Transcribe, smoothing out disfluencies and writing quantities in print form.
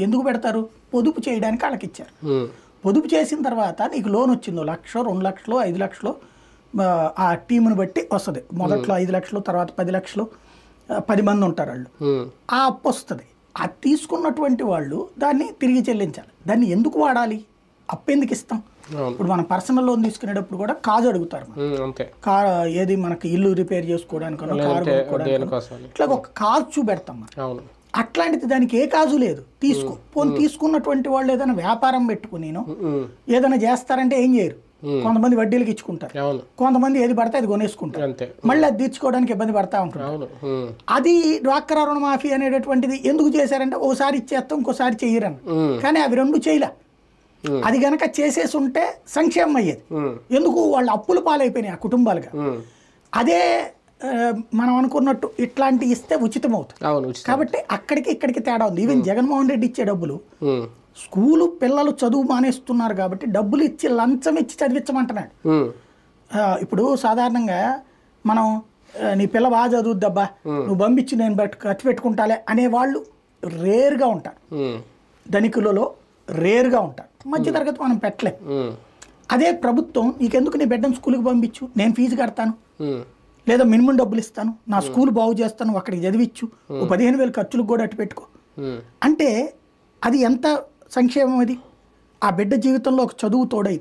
ఎందుకు పెడతారు? పొదుపు చేయడానికి వాళ్ళకి ఇచ్చారు. పొదుపు చేసిన తర్వాత నీకు లోన్ వచ్చిందో 1,00,000 2 లక్షలు 5 లక్షలు ఆ టీముని బట్టి వస్తుంది. మొదట్లో 5 లక్షలు, తర్వాత 10 లక్షలు, 10 మంది ఉంటారు వాళ్ళు. ఆ అప్పు వస్తుంది. అది తీసుకున్నటువంటి వాళ్ళు దాన్ని తిరిగి చెల్లించాలి. దాన్ని ఎందుకు వాడాలి? అప్పు ఎందుకు ఇస్తాం? ఇప్పుడు మనం పర్సనల్ లోన్ తీసుకునేటప్పుడు కూడా కాజు అడుగుతారు. ఏది మనకి ఇల్లు రిపేర్ చేసుకోవడానికనో, కారు కొనుక్కోవడానికనో ఇట్లా ఒక కాజు చూపెడతాం మనం. అట్లాంటిది దానికి ఏ కాజు లేదు. తీసుకున్నటువంటి వాళ్ళు ఏదైనా వ్యాపారం పెట్టుకుని ఏదైనా చేస్తారంటే ఏం చేయరు. కొంతమంది వడ్డీలకు ఇచ్చుకుంటారు, కొంతమంది ఏది పడితే అది కొనేసుకుంటారు, మళ్ళీ అది తీర్చుకోవడానికి ఇబ్బంది పడతా ఉంటారు. అది డ్వాక్రా రుణమాఫీ అనేటటువంటిది ఎందుకు చేశారంటే ఒకసారి ఇచ్చేస్తాం, ఇంకోసారి చెయ్యరని. కానీ అవి రెండు చేయలే. అది గనక చేసేసి ఉంటే సంక్షేమం అయ్యేది. ఎందుకు? వాళ్ళు అప్పులు పాలైపోయినాయి ఆ కుటుంబాలుగా. అదే మనం అనుకున్నట్టు ఇట్లాంటి ఇస్తే ఉచితం అవుతుంది. కాబట్టి అక్కడికి ఇక్కడికి తేడా ఉంది. ఈవెన్ జగన్మోహన్ రెడ్డి ఇచ్చే డబ్బులు స్కూలు పిల్లలు చదువు మానేస్తున్నారు కాబట్టి డబ్బులు ఇచ్చి లంచం ఇచ్చి చదివించమంటున్నాడు. ఇప్పుడు సాధారణంగా మనం నీ పిల్ల బాగా చదువుద్దబ్బా, నువ్వు పంపించి నేను ఖర్చు పెట్టుకుంటాలే అనేవాళ్ళు రేర్గా ఉంటారు. ధనికులలో రేర్గా ఉంటారు. మధ్యతరగతి మనం పెట్టలేం. అదే ప్రభుత్వం నీకెందుకు నీ బిడ్డను స్కూల్కి పంపించు, నేను ఫీజు కడతాను, లేదా మినిమం డబ్బులు ఇస్తాను, నా స్కూల్ బాగు చేస్తాను, అక్కడికి చదివించు, 15,000 ఖర్చులకు కూడా అటు పెట్టుకో అంటే అది ఎంత సంక్షేమం? అది ఆ బిడ్డ జీవితంలో ఒక చదువు తోడైతే